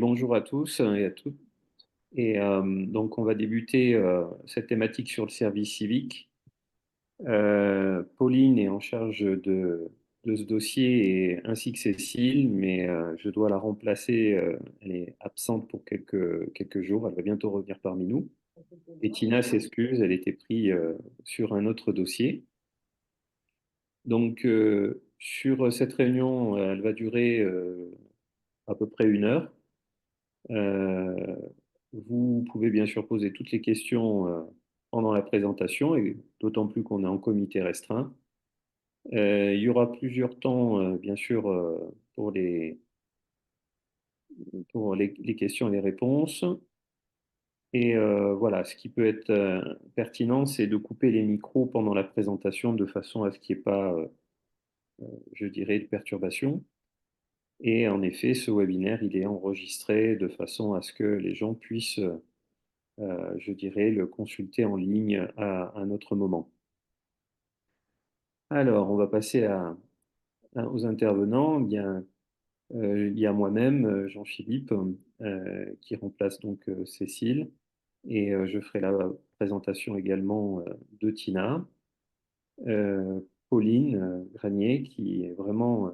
Bonjour à tous et à toutes. Donc, on va débuter cette thématique sur le service civique. Pauline est en charge de ce dossier ainsi que Cécile, mais je dois la remplacer. Elle est absente pour quelques jours. Elle va bientôt revenir parmi nous. Et Tina s'excuse, elle était prise sur un autre dossier. Donc, sur cette réunion, elle va durer à peu près 1 heure. Euh, Vous pouvez bien sûr poser toutes les questions pendant la présentation, et d'autant plus qu'on est en comité restreint. Il y aura plusieurs temps, bien sûr, pour les questions et les réponses. Et voilà, ce qui peut être pertinent, c'est de couper les micros pendant la présentation de façon à ce qu'il n'y ait pas, je dirais, de perturbation. Et en effet, ce webinaire, il est enregistré de façon à ce que les gens puissent je dirais, le consulter en ligne à un autre moment. Alors, on va passer aux intervenants. Il y a moi-même, Jean-Philippe, qui remplace donc Cécile, et je ferai la présentation également de Tina. Pauline Granier, qui est vraiment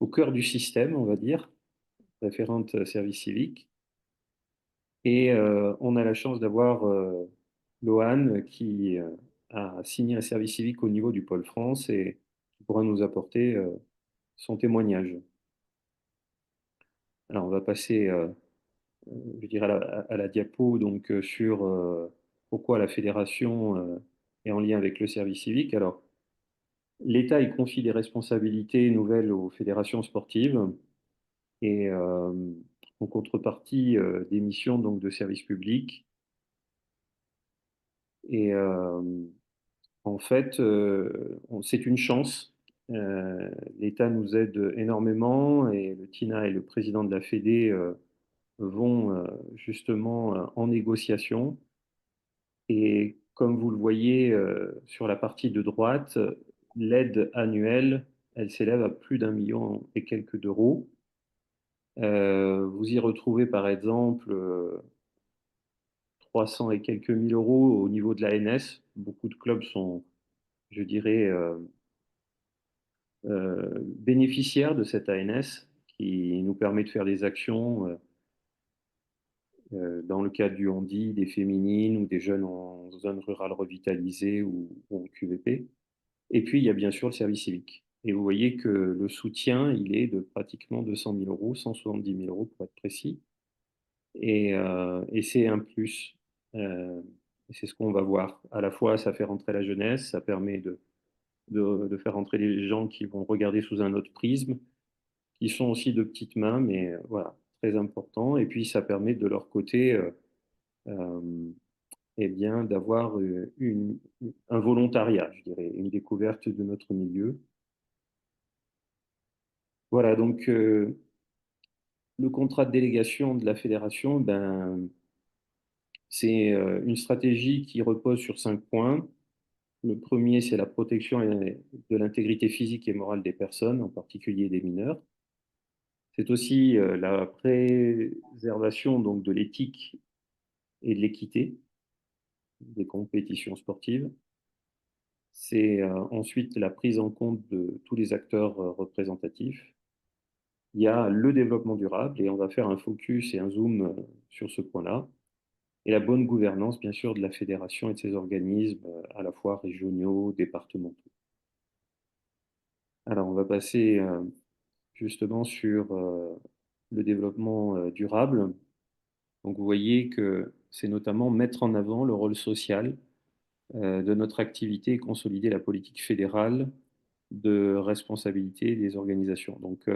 au cœur du système, on va dire, référente service civique. Et on a la chance d'avoir Lohan qui a signé un service civique au niveau du Pôle France et qui pourra nous apporter son témoignage. Alors, on va passer, je dirais, à la diapo donc, sur pourquoi la fédération est en lien avec le service civique. Alors, l'État il confie des responsabilités nouvelles aux fédérations sportives et en contrepartie des missions donc, de service public. Et en fait, c'est une chance. L'État nous aide énormément et le TINA et le président de la Fédé vont justement en négociation. Et comme vous le voyez sur la partie de droite, l'aide annuelle, elle s'élève à plus d'1 million et quelques d'euros. Vous y retrouvez par exemple 300 et quelques mille euros au niveau de la NS. Beaucoup de clubs sont, je dirais, bénéficiaires de cette ANS qui nous permet de faire des actions dans le cadre du handi, des féminines ou des jeunes en zone rurale revitalisée ou en QVP. Et puis, il y a bien sûr le service civique. Et vous voyez que le soutien, il est de pratiquement 200 000 euros, 170 000 euros pour être précis. Et c'est un plus. Euh, et c'est ce qu'on va voir. À la fois, ça fait rentrer la jeunesse, ça permet de faire rentrer les gens qui vont regarder sous un autre prisme, qui sont aussi de petites mains, mais voilà, très important. Et puis, ça permet de leur côté euh, eh bien, d'avoir un volontariat, je dirais, une découverte de notre milieu. Voilà, donc le contrat de délégation de la fédération, ben, c'est une stratégie qui repose sur 5 points. Le premier, c'est la protection de l'intégrité physique et morale des personnes, en particulier des mineurs. C'est aussi la préservation donc, de l'éthique et de l'équité des compétitions sportives. C'est ensuite la prise en compte de tous les acteurs représentatifs. Il y a le développement durable et on va faire un focus et un zoom sur ce point-là. Et la bonne gouvernance, bien sûr, de la fédération et de ses organismes, à la fois régionaux, départementaux. Alors, on va passer justement sur le développement durable. Donc, vous voyez que c'est notamment mettre en avant le rôle social de notre activité et consolider la politique fédérale de responsabilité des organisations. Donc,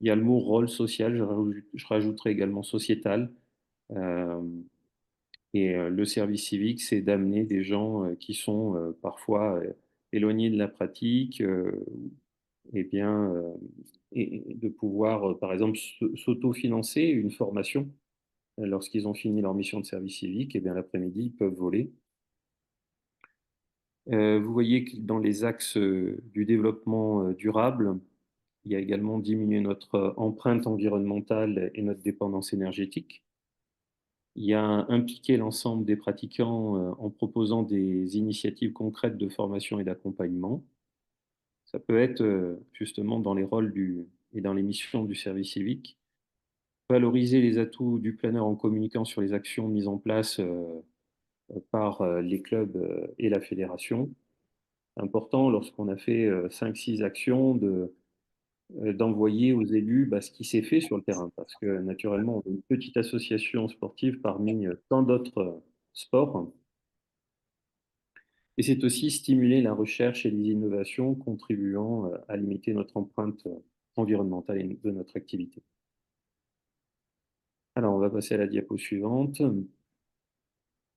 il y a le mot rôle social, je rajouterai également sociétal. Euh, et le service civique, c'est d'amener des gens qui sont parfois éloignés de la pratique, et bien, et de pouvoir, par exemple, s'autofinancer une formation. Lorsqu'ils ont fini leur mission de service civique, et bien l'après-midi, ils peuvent voler. Vous voyez que dans les axes du développement durable, Il y a également diminuer notre empreinte environnementale et notre dépendance énergétique. Il y a impliquer l'ensemble des pratiquants en proposant des initiatives concrètes de formation et d'accompagnement. Ça peut être justement dans les rôles et dans les missions du service civique, valoriser les atouts du planeur en communiquant sur les actions mises en place par les clubs et la fédération. Important lorsqu'on a fait 5-6 actions d'envoyer aux élus ce qui s'est fait sur le terrain, parce que naturellement, on est une petite association sportive parmi tant d'autres sports. Et c'est aussi stimuler la recherche et les innovations contribuant à limiter notre empreinte environnementale et de notre activité. Alors, on va passer à la diapo suivante.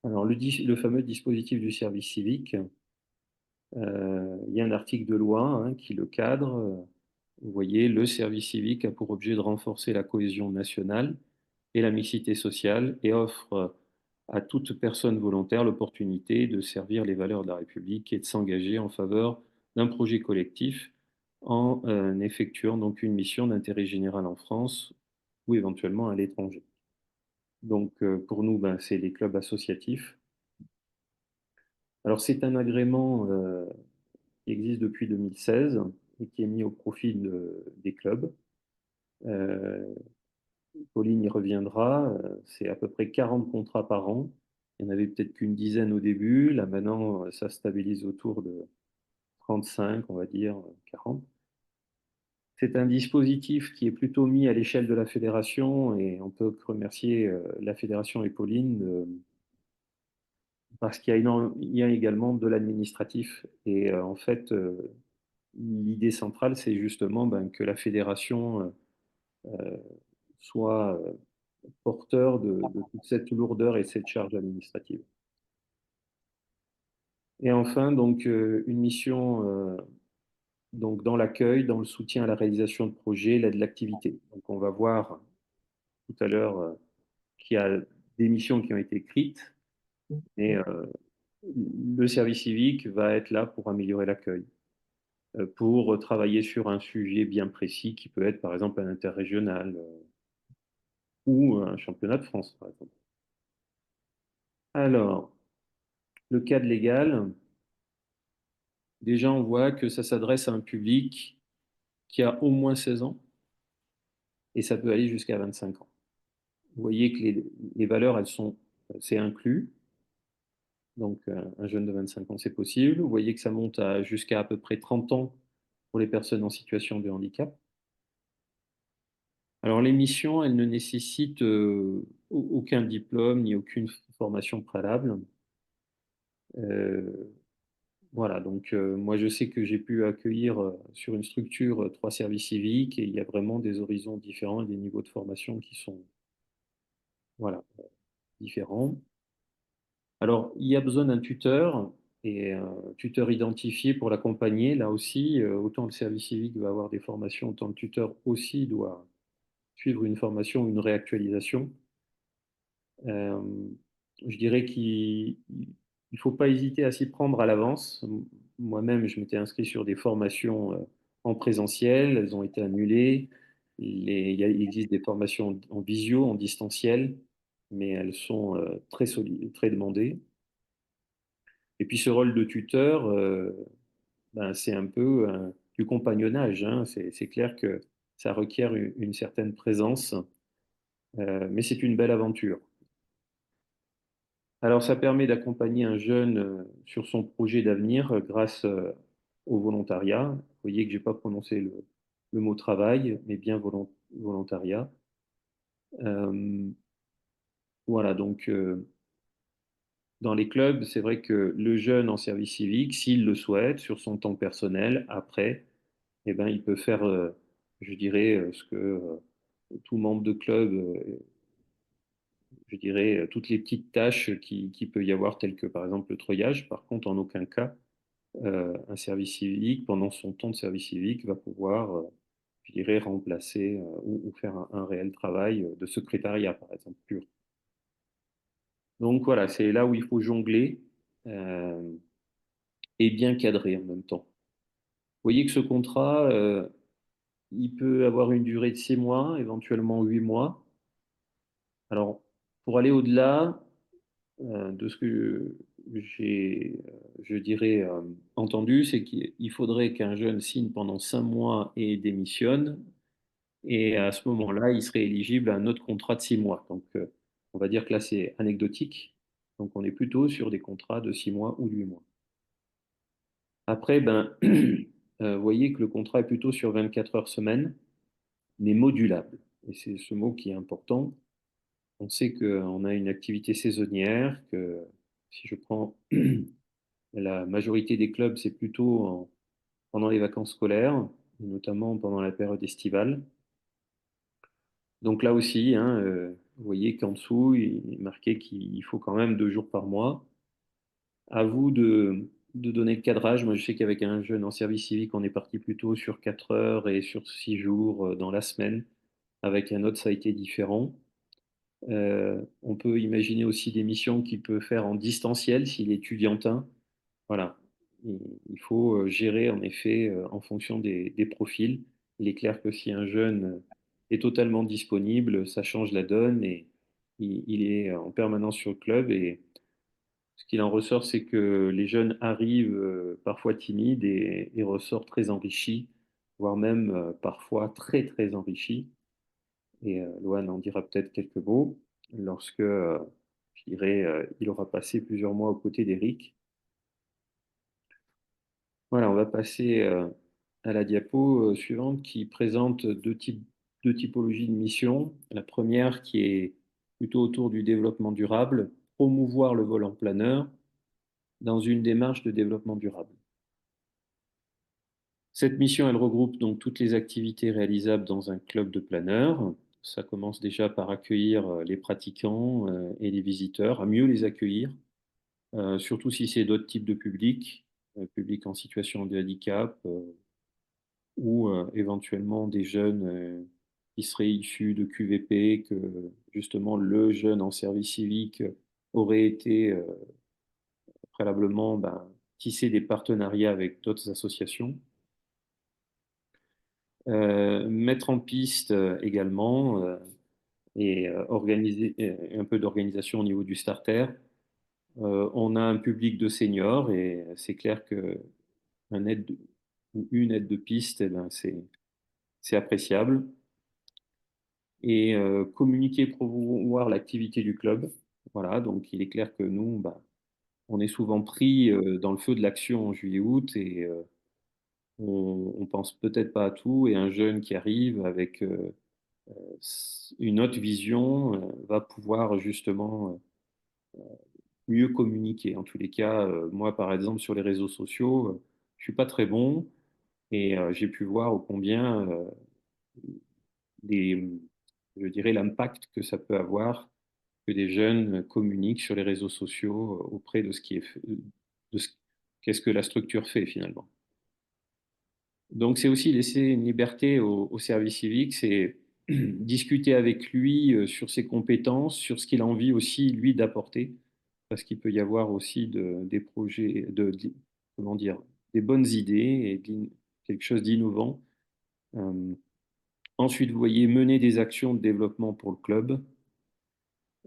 Alors, le fameux dispositif du service civique, il y a un article de loi qui le cadre. Vous voyez, le service civique a pour objet de renforcer la cohésion nationale et la mixité sociale et offre à toute personne volontaire l'opportunité de servir les valeurs de la République et de s'engager en faveur d'un projet collectif en effectuant donc une mission d'intérêt général en France ou éventuellement à l'étranger. Donc pour nous, c'est les clubs associatifs. Alors c'est un agrément qui existe depuis 2016 et qui est mis au profit des clubs. Euh, Pauline y reviendra. C'est à peu près 40 contrats par an. Il n'y en avait peut-être qu'une dizaine au début. Là, maintenant, ça stabilise autour de 35, on va dire, 40. C'est un dispositif qui est plutôt mis à l'échelle de la fédération et on peut remercier la fédération et Pauline parce qu'il y a également de l'administratif. Et en fait, l'idée centrale, c'est justement que la fédération soit porteur de toute cette lourdeur et cette charge administrative. Et enfin, donc, une mission donc dans l'accueil, dans le soutien à la réalisation de projets, l'aide de l'activité. Donc, on va voir tout à l'heure qu'il y a des missions qui ont été écrites, et le service civique va être là pour améliorer l'accueil, pour travailler sur un sujet bien précis qui peut être par exemple un interrégional ou un championnat de France, par exemple. Alors, le cadre légal, déjà on voit que ça s'adresse à un public qui a au moins 16 ans et ça peut aller jusqu'à 25 ans. Vous voyez que les valeurs, c'est inclus. Donc, un jeune de 25 ans, c'est possible. Vous voyez que ça monte jusqu'à à peu près 30 ans pour les personnes en situation de handicap. Alors, les missions, elles ne nécessitent aucun diplôme ni aucune formation préalable. Euh, voilà, donc moi, je sais que j'ai pu accueillir sur une structure 3 services civiques et il y a vraiment des horizons différents et des niveaux de formation qui sont voilà, différents. Alors, il y a besoin d'un tuteur et un tuteur identifié pour l'accompagner. Là aussi, autant le service civique va avoir des formations, autant le tuteur aussi doit suivre une formation, une réactualisation. Euh, je dirais qu'il ne faut pas hésiter à s'y prendre à l'avance. Moi-même, je m'étais inscrit sur des formations en présentiel, elles ont été annulées. Il existe des formations en visio, en distanciel, mais elles sont très demandées. Et puis ce rôle de tuteur, c'est un peu du compagnonnage, hein. C'est clair que ça requiert une certaine présence, mais c'est une belle aventure. Alors ça permet d'accompagner un jeune sur son projet d'avenir grâce au volontariat. Vous voyez que je n'ai pas prononcé le mot travail, mais bien volontariat. Euh, voilà, donc dans les clubs, c'est vrai que le jeune en service civique, s'il le souhaite, sur son temps personnel, après, eh ben, il peut faire, je dirais, ce que tout membre de club, je dirais, toutes les petites tâches qui peut y avoir, telles que par exemple le treuillage. Par contre, en aucun cas, un service civique, pendant son temps de service civique, va pouvoir, je dirais, remplacer ou faire un réel travail de secrétariat, par exemple, pur. Donc voilà, c'est là où il faut jongler euh, et bien cadrer en même temps. Vous voyez que ce contrat, il peut avoir une durée de 6 mois, éventuellement 8 mois. Alors, pour aller au-delà de ce que j'ai, je dirais, entendu, c'est qu'il faudrait qu'un jeune signe pendant 5 mois et démissionne. Et à ce moment-là, il serait éligible à un autre contrat de 6 mois. Donc, on va dire que là, c'est anecdotique. Donc, on est plutôt sur des contrats de 6 mois ou de 8 mois. Après, ben, vous voyez que le contrat est plutôt sur 24 heures semaine, mais modulable. Et c'est ce mot qui est important. On sait qu'on a une activité saisonnière, que si je prends la majorité des clubs, c'est plutôt pendant les vacances scolaires, notamment pendant la période estivale. Donc là aussi, hein, vous voyez qu'en dessous, il est marqué qu'il faut quand même 2 jours par mois. À vous de donner le cadrage. Moi, je sais qu'avec un jeune en service civique, on est parti plutôt sur 4 heures et sur 6 jours dans la semaine. Avec un autre, ça a été différent. On peut imaginer aussi des missions qu'il peut faire en distanciel s'il est étudiantin. Voilà. Il faut gérer en effet en fonction des profils. Il est clair que si un jeune est totalement disponible, ça change la donne et il est en permanence sur le club. Et ce qu'il en ressort, c'est que les jeunes arrivent parfois timides et ressortent très enrichis, voire même parfois très très enrichis. Et Loan en dira peut-être quelques mots lorsque, je dirais, il aura passé plusieurs mois aux côtés d'Eric. Voilà, on va passer à la diapo suivante qui présente deux typologies de missions. La première qui est plutôt autour du développement durable, promouvoir le vol en planeur dans une démarche de développement durable. Cette mission, elle regroupe donc toutes les activités réalisables dans un club de planeurs. Ça commence déjà par accueillir les pratiquants et les visiteurs, à mieux les accueillir, surtout si c'est d'autres types de publics, publics en situation de handicap, ou éventuellement des jeunes qui seraient issus de QVP, que justement le jeune en service civique aurait été préalablement tisser des partenariats avec d'autres associations. Mettre en piste également et organiser un peu d'organisation au niveau du starter. On a un public de seniors et c'est clair que un aide ou une aide de piste, eh ben, c'est appréciable. Et communiquer, promouvoir l'activité du club. Voilà, donc il est clair que nous, on est souvent pris dans le feu de l'action en juillet-août et on pense peut-être pas à tout. Et un jeune qui arrive avec une autre vision va pouvoir justement mieux communiquer. En tous les cas, moi, par exemple, sur les réseaux sociaux, je suis pas très bon et j'ai pu voir ô combien les, je dirais l'impact que ça peut avoir que des jeunes communiquent sur les réseaux sociaux auprès de ce qui est de ce qu'est-ce que la structure fait finalement. Donc c'est aussi laisser une liberté au service civique, c'est discuter avec lui sur ses compétences, sur ce qu'il a envie aussi lui d'apporter, parce qu'il peut y avoir aussi des projets, comment dire, des bonnes idées et quelque chose d'innovant. Euh, Ensuite, vous voyez mener des actions de développement pour le club.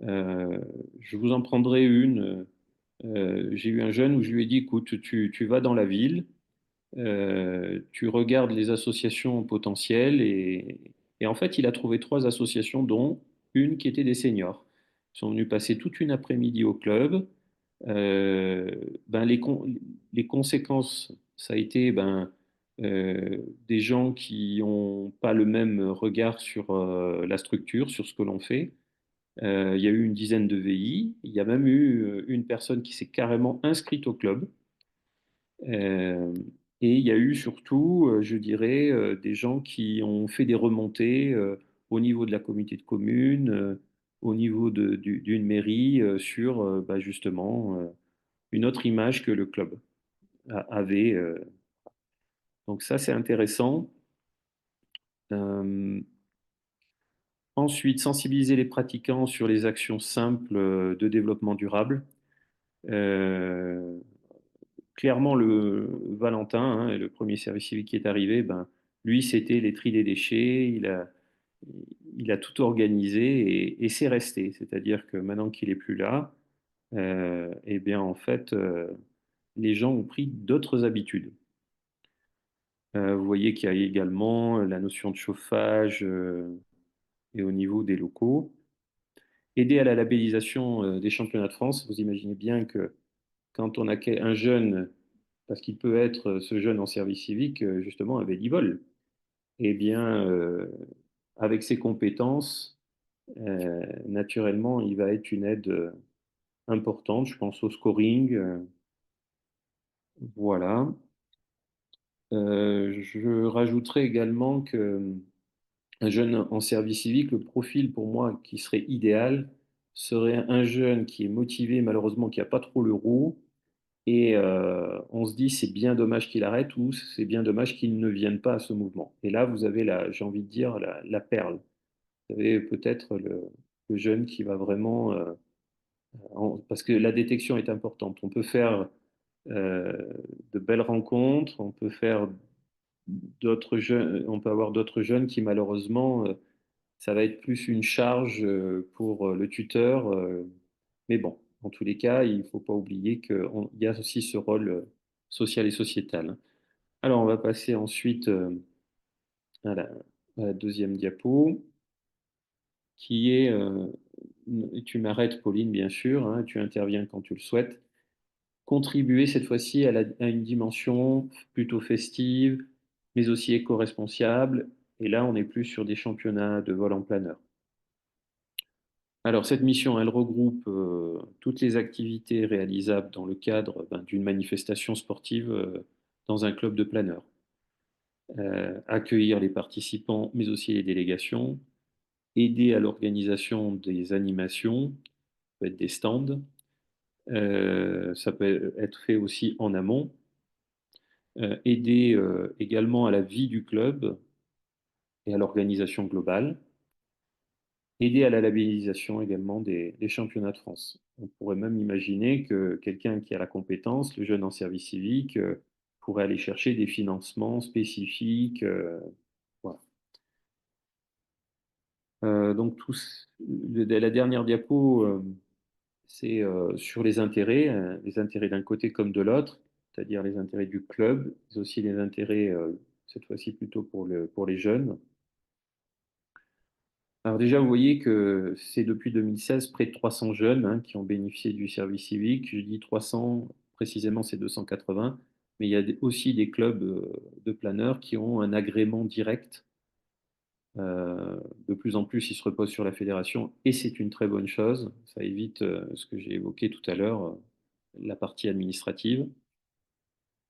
Euh, je vous en prendrai une. J'ai eu un jeune où je lui ai dit, écoute, tu vas dans la ville, tu regardes les associations potentielles et en fait, il a trouvé 3 associations, dont une qui était des seniors. Ils sont venus passer toute une après-midi au club. Euh, ben, les conséquences, ça a été des gens qui n'ont pas le même regard sur la structure, sur ce que l'on fait. Il y a eu une dizaine de VI. Il y a même eu une personne qui s'est carrément inscrite au club. Euh, et il y a eu surtout, je dirais, des gens qui ont fait des remontées au niveau de la communauté de communes, au niveau d'une mairie, sur justement une autre image que le club avait. Donc ça, c'est intéressant. Euh, Ensuite, sensibiliser les pratiquants sur les actions simples de développement durable. Euh, Clairement, le Valentin, hein, le premier service civique qui est arrivé, ben, Lui, c'était les tri des déchets, il a tout organisé et c'est resté. C'est-à-dire que maintenant qu'il est plus là, eh bien, en fait, les gens ont pris d'autres habitudes. Vous voyez qu'il y a également la notion de chauffage et au niveau des locaux. Aider à la labellisation des championnats de France, vous imaginez bien que quand on a un jeune, parce qu'il peut être ce jeune en service civique, justement, un Vélibol, eh bien, avec ses compétences, naturellement, il va être une aide importante. Je pense au scoring. Voilà. Je rajouterai également que un jeune en service civique, le profil pour moi qui serait idéal serait un jeune qui est motivé, malheureusement, qui n'a pas trop le roux. Et on se dit, c'est bien dommage qu'il arrête ou c'est bien dommage qu'il ne vienne pas à ce mouvement. Et là, vous avez, j'ai envie de dire, la perle. Vous avez peut-être le jeune qui va vraiment... parce que la détection est importante. On peut faire euh, de belles rencontres, on peut faire d'autres jeunes, on peut avoir d'autres jeunes qui malheureusement, ça va être plus une charge pour le tuteur. Mais bon, en tous les cas, il ne faut pas oublier qu'il y a aussi ce rôle social et sociétal. Alors, on va passer ensuite à la deuxième diapo, qui est, tu m'arrêtes Pauline, bien sûr, hein, tu interviens quand tu le souhaites, contribuer cette fois-ci à une dimension plutôt festive, mais aussi éco-responsable. Et là, on n'est plus sur des championnats de vol en planeur. Alors, cette mission, elle regroupe toutes les activités réalisables dans le cadre d'une manifestation sportive dans un club de planeur. Accueillir les participants, mais aussi les délégations, aider à l'organisation des animations, ça peut être des stands, ça peut être fait aussi en amont, aider également à la vie du club et à l'organisation globale, aider à la labellisation également des championnats de France. On pourrait même imaginer que quelqu'un qui a la compétence, le jeune en service civique, pourrait aller chercher des financements spécifiques. Voilà. Donc, la dernière diapo, c'est sur les intérêts d'un côté comme de l'autre, c'est-à-dire les intérêts du club, mais aussi les intérêts, cette fois-ci plutôt pour les jeunes. Alors déjà, vous voyez que c'est depuis 2016 près de 300 jeunes hein, qui ont bénéficié du service civique. Je dis 300, précisément c'est 280, mais il y a aussi des clubs de planeurs qui ont un agrément direct. De plus en plus, ils se reposent sur la fédération et c'est une très bonne chose. Ça évite ce que j'ai évoqué tout à l'heure, la partie administrative.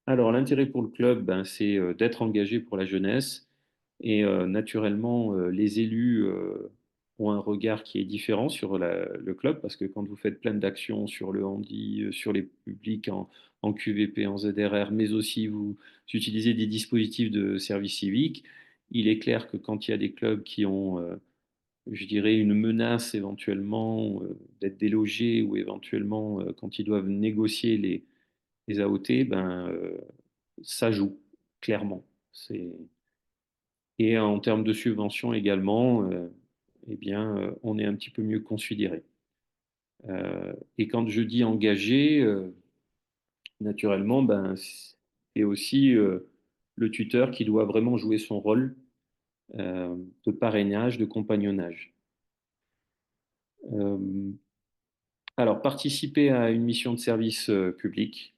Alors, l'intérêt pour le club, ben, c'est d'être engagé pour la jeunesse. Et naturellement, les élus ont un regard qui est différent sur le club, parce que quand vous faites plein d'actions sur le handi, sur les publics en QVP, en ZRR, mais aussi vous utilisez des dispositifs de service civique, il est clair que quand il y a des clubs qui ont, je dirais, une menace éventuellement d'être délogés ou éventuellement quand ils doivent négocier les AOT, ben, ça joue, clairement. Et en termes de subventions également, eh bien, on est un petit peu mieux considéré. Et quand je dis engagé, naturellement, ben, c'est aussi le tuteur qui doit vraiment jouer son rôle de parrainage, de compagnonnage. Euh, alors, participer à une mission de service public,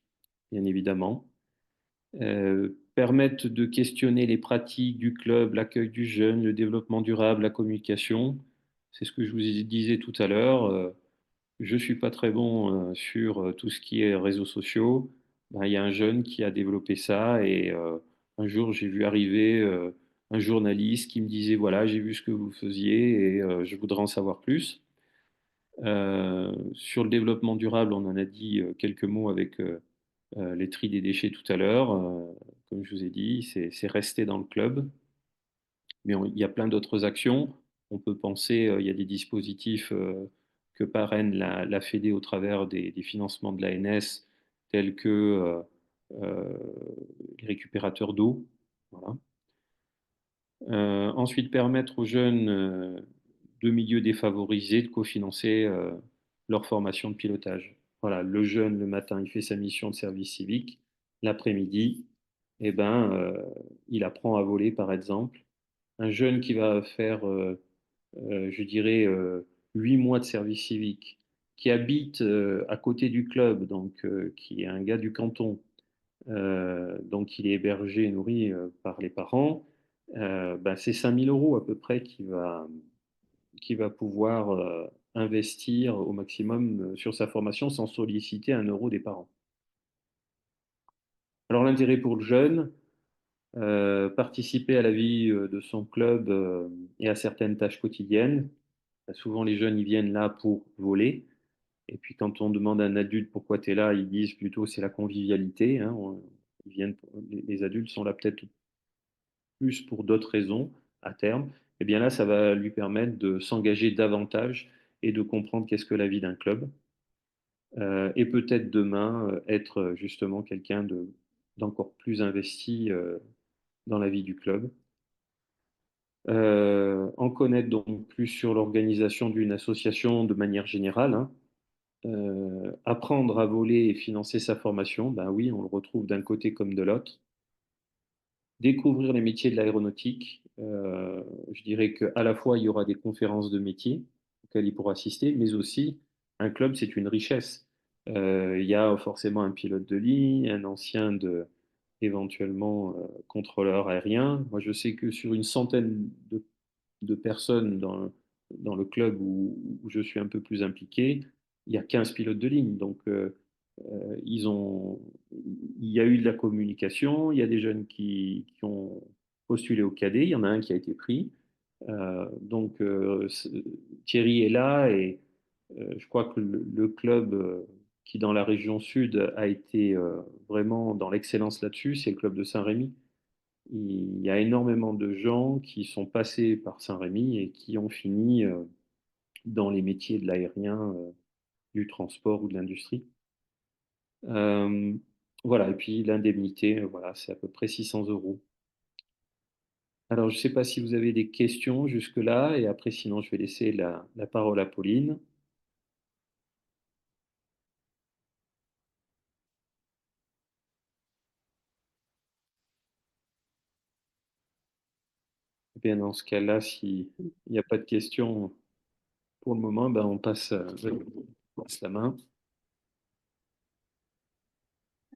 bien évidemment. Permettre de questionner les pratiques du club, l'accueil du jeune, le développement durable, la communication. C'est ce que je vous disais tout à l'heure. Je ne suis pas très bon sur tout ce qui est réseaux sociaux. Ben, il y a un jeune qui a développé ça et un jour j'ai vu arriver un journaliste qui me disait, voilà, j'ai vu ce que vous faisiez et je voudrais en savoir plus. Sur le développement durable, on en a dit quelques mots avec les tri des déchets tout à l'heure. Comme je vous ai dit, c'est rester dans le club. Mais il y a plein d'autres actions. On peut penser, il y a des dispositifs que parraine la Fédé au travers des financements de l'ANS, tels que euh, les récupérateurs d'eau. Voilà. Ensuite, permettre aux jeunes de milieux défavorisés de cofinancer leur formation de pilotage. Voilà, le jeune, le matin, il fait sa mission de service civique. L'après-midi, eh ben, il apprend à voler, par exemple. Un jeune qui va faire, je dirais, 8 mois de service civique, qui habite à côté du club, donc qui est un gars du canton, donc il est hébergé et nourri par les parents, ben, c'est 5 000 € à peu près qu'il va pouvoir investir au maximum sur sa formation sans solliciter 1 € des parents. Alors l'intérêt pour le jeune, participer à la vie de son club et à certaines tâches quotidiennes. Ben, souvent les jeunes, ils viennent là pour voler. Et puis quand on demande à un adulte pourquoi tu es là, ils disent plutôt c'est la convivialité, hein. Ils viennent, les adultes sont là peut-être plus pour d'autres raisons à terme. Et bien là, ça va lui permettre de s'engager davantage et de comprendre qu'est-ce que la vie d'un club. Et peut-être demain être justement quelqu'un d'encore plus investi dans la vie du club. En connaître donc plus sur l'organisation d'une association de manière générale, hein. Apprendre à voler et financer sa formation, ben oui, on le retrouve d'un côté comme de l'autre. Découvrir les métiers de l'aéronautique, je dirais qu'à la fois il y aura des conférences de métiers auxquelles il pourra assister, mais aussi un club, c'est une richesse. Il y a forcément un pilote de ligne, un ancien éventuellement contrôleur aérien. Moi, je sais que sur une centaine de personnes dans le club où je suis un peu plus impliqué, il y a 15 pilotes de ligne. Donc, ils ont, il y a eu de la communication, il y a des jeunes qui ont postulé au cadet, il y en a un qui a été pris. Donc, Thierry est là et je crois que le club qui, dans la région sud, a été vraiment dans l'excellence là-dessus, c'est le club de Saint-Rémy. Il y a énormément de gens qui sont passés par Saint-Rémy et qui ont fini dans les métiers de l'aérien, du transport ou de l'industrie. Euh, voilà, et puis l'indemnité, voilà, c'est à peu près 600 €. Alors, je ne sais pas si vous avez des questions jusque-là, et après, sinon, je vais laisser la parole à Pauline. Et bien, dans ce cas-là, s'il n'y a pas de questions pour le moment, ben, on passe la main.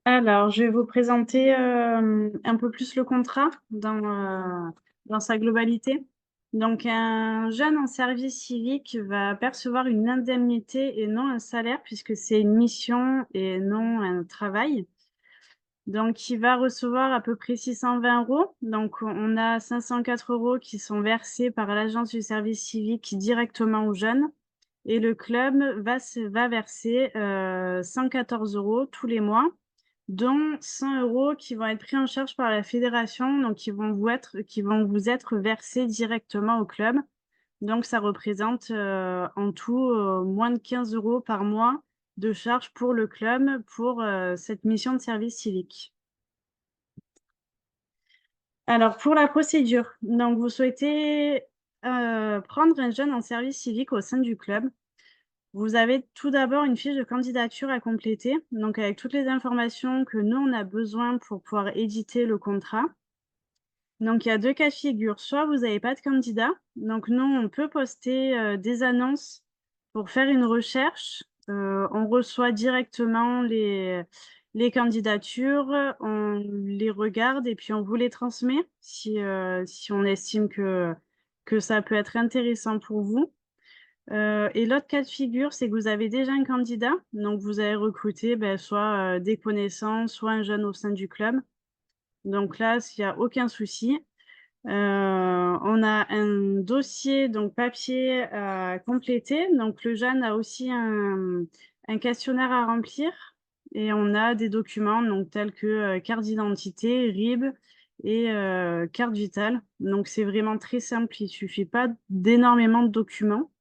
Alors, je vais vous présenter un peu plus le contrat dans sa globalité. Donc, un jeune en service civique va percevoir une indemnité et non un salaire, puisque c'est une mission et non un travail. Donc, il va recevoir à peu près 620 €. Donc, on a 504 € qui sont versés par l'agence du service civique directement aux jeunes. Et le club va verser 114 € tous les mois, dont 100 € qui vont être pris en charge par la fédération, donc qui vont vous être versés directement au club. Donc ça représente, en tout, moins de 15 € par mois de charges pour le club pour, cette mission de service civique. Alors pour la procédure, donc vous souhaitez, prendre un jeune en service civique au sein du club. Vous avez tout d'abord une fiche de candidature à compléter, donc avec toutes les informations que nous, on a besoin pour pouvoir éditer le contrat. Donc il y a 2 cas de figure, soit vous n'avez pas de candidat, donc nous, on peut poster, des annonces pour faire une recherche. On reçoit directement les candidatures, on les regarde et puis on vous les transmet si on estime que ça peut être intéressant pour vous. Et l'autre cas de figure, c'est que vous avez déjà un candidat, donc vous avez recruté, soit, des connaissances, soit un jeune au sein du club. Donc là, s'il y a aucun souci. On a un dossier, donc papier à compléter. Donc le jeune a aussi un questionnaire à remplir et on a des documents donc tels que, carte d'identité, RIB et carte vitale. Donc c'est vraiment très simple, il suffit pas d'énormément de documents.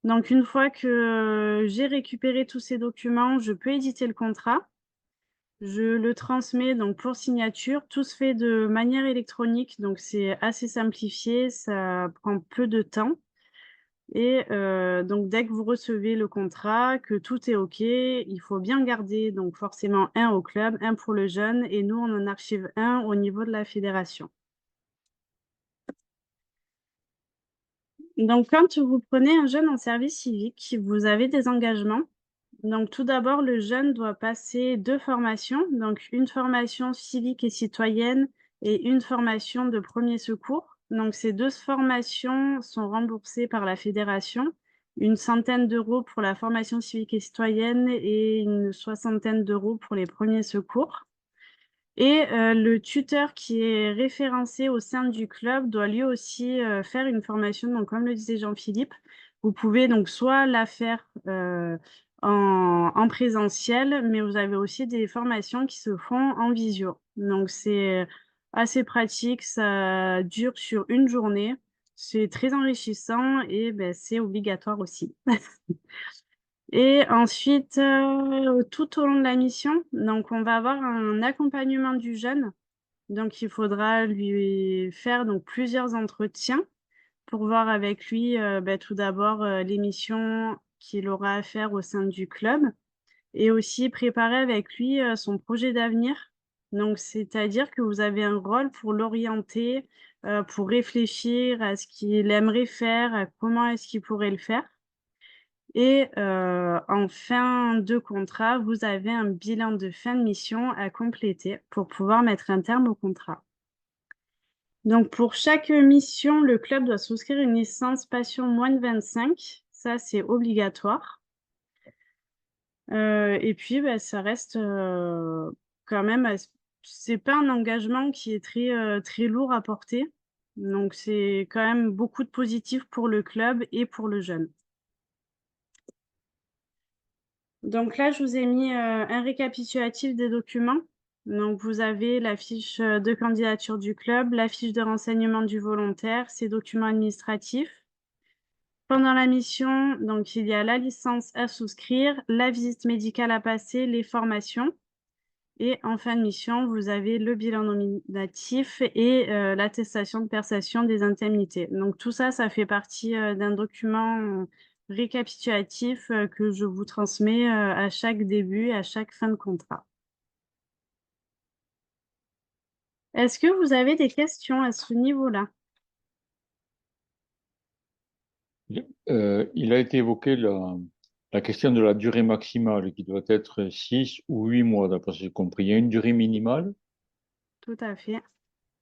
Donc une fois que j'ai récupéré tous ces documents, je peux éditer le contrat. Je le transmets donc pour signature. Tout se fait de manière électronique, donc c'est assez simplifié, ça prend peu de temps et donc dès que vous recevez le contrat, que tout est OK, il faut bien garder donc forcément un au club, un pour le jeune et nous, on en archive un au niveau de la fédération. Donc quand vous prenez un jeune en service civique, vous avez des engagements. Donc tout d'abord, le jeune doit passer 2 formations, donc une formation civique et citoyenne et une formation de premiers secours. Donc ces 2 formations sont remboursées par la fédération, une centaine d'euros pour la formation civique et citoyenne et une soixantaine d'euros pour les premiers secours. Et le tuteur qui est référencé au sein du club doit lui aussi, faire une formation. Donc comme le disait Jean-Philippe, vous pouvez donc soit la faire, en présentiel, mais vous avez aussi des formations qui se font en visio. Donc c'est assez pratique, ça dure sur une journée. C'est très enrichissant et beh, c'est obligatoire aussi. Et ensuite, tout au long de la mission, donc on va avoir un accompagnement du jeune. Donc il faudra lui faire donc plusieurs entretiens pour voir avec lui, bah, tout d'abord, les missions qu'il aura à faire au sein du club et aussi préparer avec lui, son projet d'avenir. Donc c'est-à-dire que vous avez un rôle pour l'orienter, pour réfléchir à ce qu'il aimerait faire, à comment est-ce qu'il pourrait le faire. Et en fin de contrat, vous avez un bilan de fin de mission à compléter pour pouvoir mettre un terme au contrat. Donc pour chaque mission, le club doit souscrire une licence passion moins de 25. Ça, c'est obligatoire. Et puis, bah, ça reste, quand même c'est pas un engagement qui est très lourd à porter. Donc c'est quand même beaucoup de positif pour le club et pour le jeune. Donc là, je vous ai mis, un récapitulatif des documents. Donc vous avez la fiche, de candidature du club, la fiche de renseignement du volontaire, ses documents administratifs. Pendant la mission, donc il y a la licence à souscrire, la visite médicale à passer, les formations et en fin de mission, vous avez le bilan nominatif et l'attestation de perception des indemnités. Donc tout ça, ça fait partie, d'un document, récapitulatif, que je vous transmets, à chaque début et à chaque fin de contrat. Est-ce que vous avez des questions à ce niveau-là? Il a été évoqué la question de la durée maximale qui doit être 6 ou 8 mois, d'après ce que j'ai compris. Il y a une durée minimale? Tout à fait.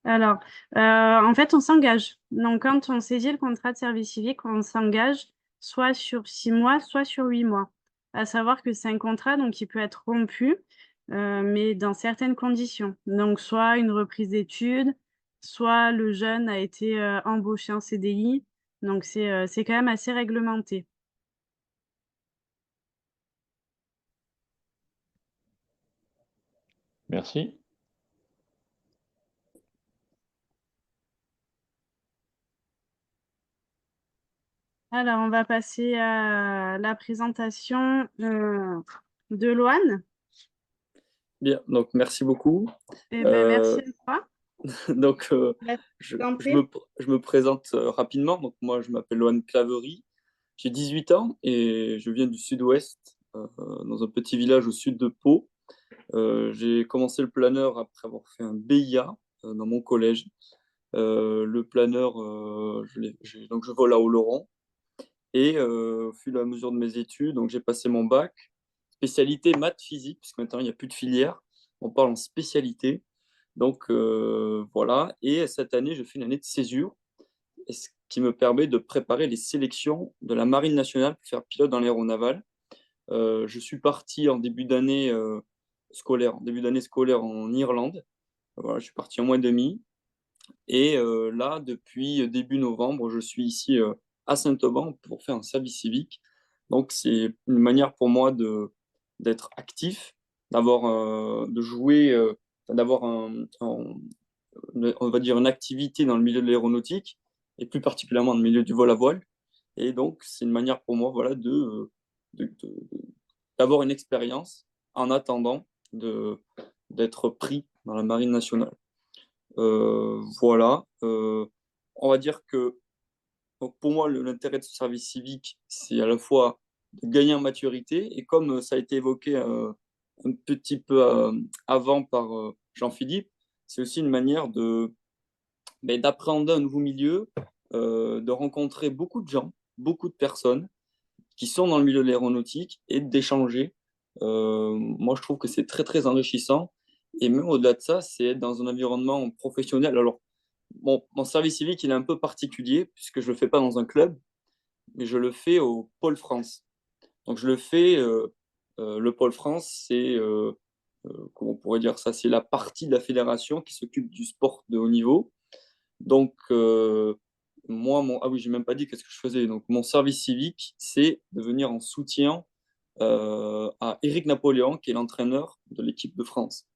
Alors, en fait, on s'engage. Donc, quand on saisit le contrat de service civique, on s'engage soit sur 6 mois, soit sur 8 mois. À savoir que c'est un contrat donc qui peut être rompu, mais dans certaines conditions. Donc, soit une reprise d'études, soit le jeune a été, embauché en CDI. Donc c'est quand même assez réglementé. Merci. Alors, on va passer à la présentation, de Loane. Bien, donc merci beaucoup. Eh ben, merci Euh, à toi. donc, Bah, je, je t'en je prie. me, je me présente rapidement. Donc, moi, je m'appelle Lohan Claverie. J'ai 18 ans et je viens du sud-ouest, dans un petit village au sud de Pau. J'ai commencé le planeur après avoir fait un BIA dans mon collège. Le planeur, donc je vole à Oloron. Et au fur et à mesure de mes études, donc j'ai passé mon bac, spécialité maths physique, puisque maintenant il n'y a plus de filière. On parle en spécialité. Donc voilà, et cette année, je fais une année de césure, ce qui me permet de préparer les sélections de la Marine nationale pour faire pilote dans l'aéronaval. Je suis parti en début d'année scolaire en Irlande. Voilà, je suis parti en mois et demi. Et là, depuis début novembre, je suis ici à Saint-Auban pour faire un service civique. Donc c'est une manière pour moi d'être actif, de jouer, d'avoir on va dire une activité dans le milieu de l'aéronautique et plus particulièrement dans le milieu du vol à voile. Et donc, c'est une manière pour moi, voilà, de- d'avoir une expérience en attendant d'être pris dans la marine nationale. Voilà. On va dire que donc pour moi, l'intérêt de ce service civique, c'est à la fois de gagner en maturité et comme ça a été évoqué un petit peu avant par Jean-Philippe, c'est aussi une manière d'appréhender un nouveau milieu, de rencontrer beaucoup de gens, beaucoup de personnes qui sont dans le milieu de l'aéronautique et d'échanger. Moi, je trouve que c'est très, très enrichissant. Et même au-delà de ça, c'est être dans un environnement professionnel. Alors, mon service civique, il est un peu particulier puisque je ne le fais pas dans un club, mais je le fais au Pôle France. Donc, je le fais, le Pôle France, c'est, comment on pourrait dire ça, c'est la partie de la fédération qui s'occupe du sport de haut niveau. Donc, moi, ah oui, j'ai même pas dit qu'est-ce que je faisais. Donc, mon service civique, c'est de venir en soutien à Éric Napoléon, qui est l'entraîneur de l'équipe de France.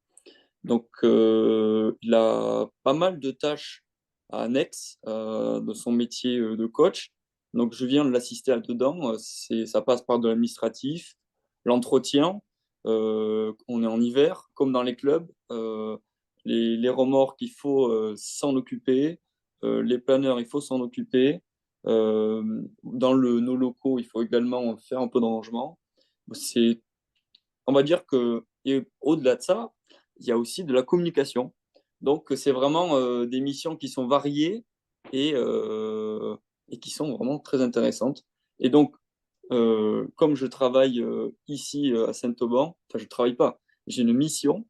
Donc, il a pas mal de tâches annexes de son métier de coach. Donc, je viens de l'assister là-dedans. Ça passe par de l'administratif, l'entretien. On est en hiver, comme dans les clubs. Les remorques, il faut s'en occuper. Les planeurs, il faut s'en occuper. Dans nos locaux, il faut également faire un peu de rangement. C'est, on va dire que, et au-delà de ça, il y a aussi de la communication. Donc, c'est vraiment des missions qui sont variées et, euh, et qui sont vraiment très intéressantes. Et donc, comme je travaille ici à Saint-Auban, enfin, je ne travaille pas, j'ai une mission.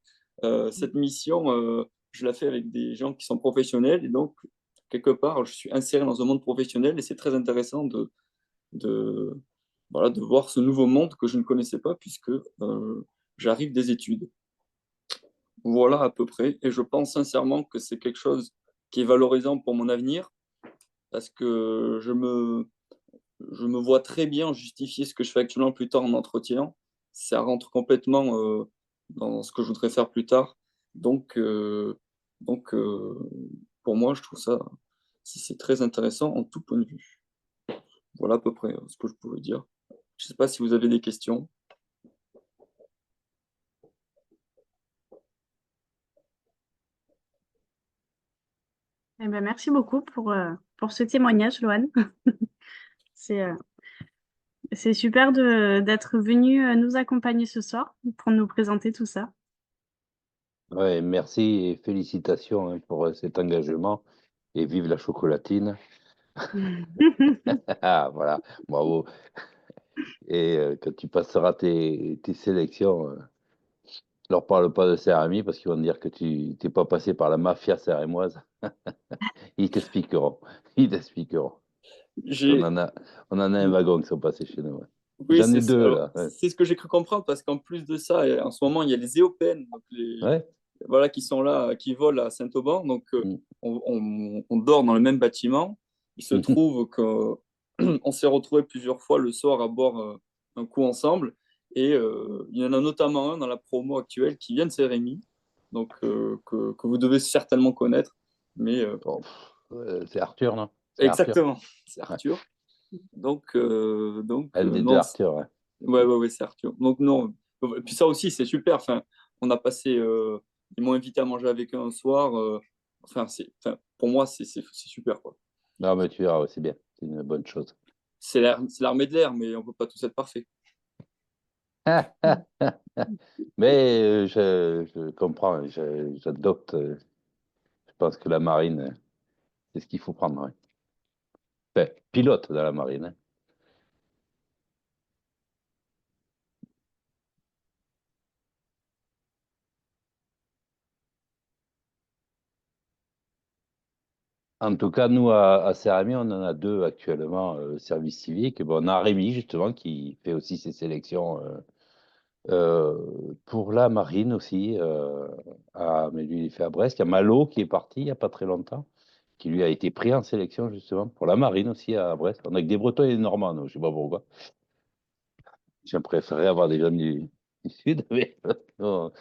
Cette mission, je la fais avec des gens qui sont professionnels. Et donc, quelque part, je suis inséré dans un monde professionnel et c'est très intéressant de, voilà, de voir ce nouveau monde que je ne connaissais pas puisque j'arrive des études. Voilà à peu près. Et je pense sincèrement que c'est quelque chose qui est valorisant pour mon avenir parce que je me vois très bien justifier ce que je fais actuellement plus tard en entretien. Ça rentre complètement dans ce que je voudrais faire plus tard. Donc, donc pour moi, je trouve ça c'est très intéressant en tout point de vue. Voilà à peu près ce que je pouvais dire. Je ne sais pas si vous avez des questions. Eh ben, merci beaucoup pour ce témoignage, Loane. C'est c'est super d'être venu nous accompagner ce soir pour nous présenter tout ça. Ouais, merci et félicitations hein, pour cet engagement et vive la chocolatine. Ah, voilà, bravo. Et quand tu passeras tes sélections, leur parle pas de céramie parce qu'ils vont te dire que tu t'es pas passé par la mafia cérémoise. Ils t'expliqueront. Ils t'expliqueront. On J'ai, en a, on en a un wagon qui sont passés chez nous. Ouais. oui, J'en ai deux alors, là. Ouais. c'est ce que j'ai cru comprendre parce qu'en plus de ça, en ce moment, il y a les EOPN, donc Ouais. voilà, qui sont là, qui volent à Saint-Auban. Donc, Mm. on dort dans le même bâtiment. Il se trouve qu'on s'est retrouvés plusieurs fois le soir à boire un coup ensemble. Et il y en a notamment un dans la promo actuelle qui vient de Saint-Rémy, donc que vous devez certainement connaître. Mais Bon, c'est Arthur, non? C'est Arthur. exactement, c'est Ouais. Arthur. Donc, Un des deux non, Arthur. Ouais. ouais, c'est Arthur. Donc, non. Et puis ça aussi, c'est super. Enfin, on a passé. Ils m'ont invité à manger avec eux un soir. Enfin, pour moi, c'est super, quoi. Non, mais tu verras, ouais, c'est bien. C'est une bonne chose. C'est l'armée de l'air, mais on peut pas tous être parfait. Mais je comprends, j'adopte. Je pense que la marine, c'est ce qu'il faut prendre. Ouais. Enfin, pilote dans la marine. Hein. En tout cas, nous, à Céramie, on en a deux actuellement, service civique. Bon, on a Rémi, justement, qui fait aussi ses sélections pour la marine aussi. Mais lui, il est fait à Brest. Il y a Malo qui est parti il n'y a pas très longtemps, qui lui a été pris en sélection, justement, pour la marine aussi à Brest. On a que des Bretons et des Normands, nous, je ne sais pas pourquoi. J'ai préféré avoir des amis du Sud, mais on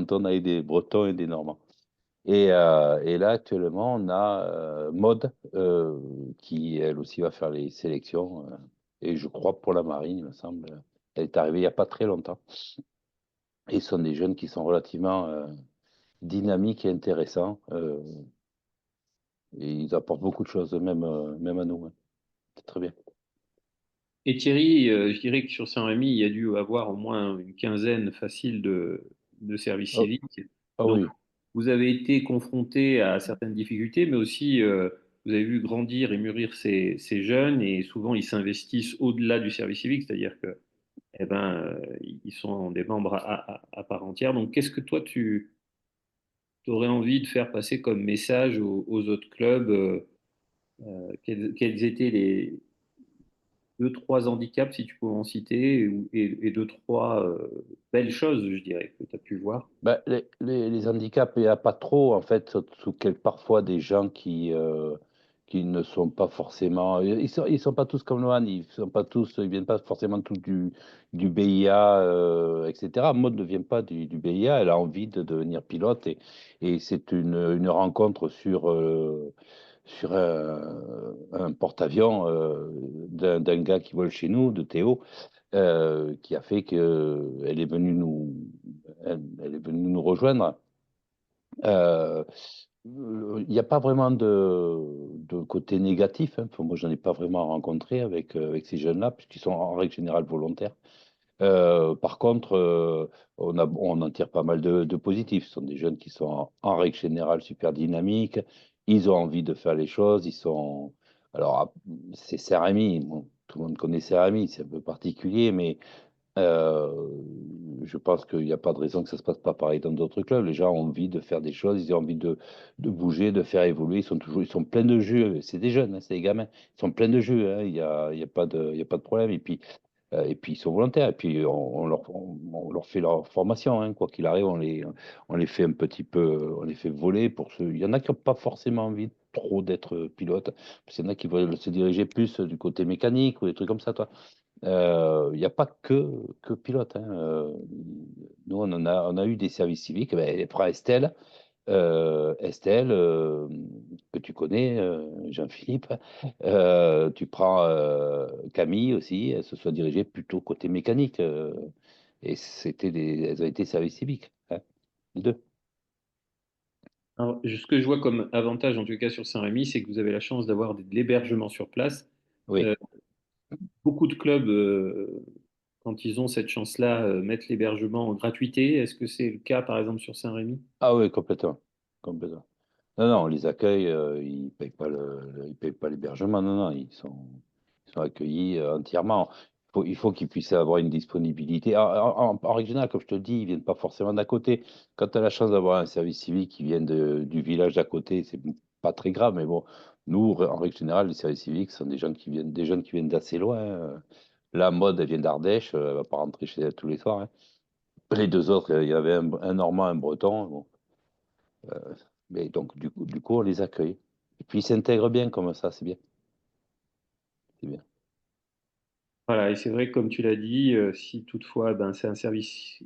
tourne avec des Bretons et des Normands. Et là, actuellement, on a Maud, qui, elle aussi, va faire les sélections. Et je crois pour la marine, il me semble. Elle est arrivée il n'y a pas très longtemps. Et ce sont des jeunes qui sont relativement dynamique et intéressant. Et ils apportent beaucoup de choses, même à nous. Hein. C'est très bien. Et Thierry, je dirais que sur Saint-Rémy, il y a dû avoir au moins une quinzaine facile de services Ah, civiques. ah Donc, oui. vous avez été confronté à certaines difficultés, mais aussi vous avez vu grandir et mûrir ces jeunes, et souvent ils s'investissent au-delà du service civique, c'est-à-dire que, eh ben, ils sont des membres à part entière. Donc, qu'est-ce que toi tu aurais envie de faire passer comme message aux autres clubs? Quels étaient les deux, trois handicaps, si tu peux en citer, et deux, trois belles choses, je dirais, que tu as pu voir. Ben, les handicaps, il n'y a pas trop, en fait, parfois des gens qui ne sont pas forcément. Ils sont pas tous comme Lohan, ils viennent pas forcément tous du BIA, etc. Maud ne vient pas du BIA, elle a envie de devenir pilote et c'est une rencontre sur un porte-avions d'un gars qui vole chez nous, de Théo, qui a fait qu'elle est venue elle est venue nous rejoindre. Euh, il n'y a pas vraiment de côté négatif. Hein. Enfin, moi, j'en ai pas vraiment rencontré avec ces jeunes-là, puisqu'ils sont en règle générale volontaires. Par contre, on en tire pas mal de positifs. Ce sont des jeunes qui sont en règle générale super dynamiques. Ils ont envie de faire les choses. Alors, c'est Saint-Rémy. Bon, tout le monde connaît Saint-Rémy. C'est un peu particulier, mais euh, je pense qu'il n'y a pas de raison que ça se passe pas pareil dans d'autres clubs. Les gens ont envie de faire des choses. Ils ont envie de bouger, de faire évoluer. Ils sont pleins de jus. C'est des jeunes, hein, c'est des gamins. Ils sont pleins de jus. Hein. Il y a pas il y a pas de problème. Et puis, ils sont volontaires. Et puis, on leur fait leur formation. Hein. Quoi qu'il arrive, on les fait un petit peu, on les fait voler pour ceux. Il y en a qui n'ont pas forcément envie trop d'être pilote. Parce qu'il y en a qui veulent se diriger plus du côté mécanique ou des trucs comme ça, toi. Il n'y a pas que pilote. Hein. Nous, on a eu des services civiques. Ben, prends Estelle. Estelle, que tu connais, Jean-Philippe. Tu prends Camille aussi, elles se sont dirigées plutôt côté mécanique. Et elles ont été service civique, hein, les deux. Alors, ce que je vois comme avantage, en tout cas sur Saint-Rémy, c'est que vous avez la chance d'avoir de l'hébergement sur place. Oui. Euh, Beaucoup de clubs, quand ils ont cette chance-là, mettent l'hébergement en gratuité. Est-ce que c'est le cas, par exemple, sur Saint-Rémy? Ah oui, complètement. Complètement. Non, non, on les accueille, ils ne payent pas ils payent pas l'hébergement, non, non, ils sont accueillis entièrement. Il faut qu'ils puissent avoir une disponibilité. En règle générale, comme je te le dis, ils ne viennent pas forcément d'à côté. Quand tu as la chance d'avoir un service civique qui vient du village d'à côté, c'est pas très grave, mais bon, nous, en règle générale, les services civiques sont des jeunes qui viennent d'assez loin. Hein. La mode, elle vient d'Ardèche, elle ne va pas rentrer chez elle tous les soirs. Hein. Les deux autres, il y avait un Normand, un Breton. Bon. Mais donc, du coup, on les accueille. Et puis, ils s'intègrent bien comme ça, c'est bien. C'est bien. Voilà, et c'est vrai que comme tu l'as dit, si toutefois ben, c'est un service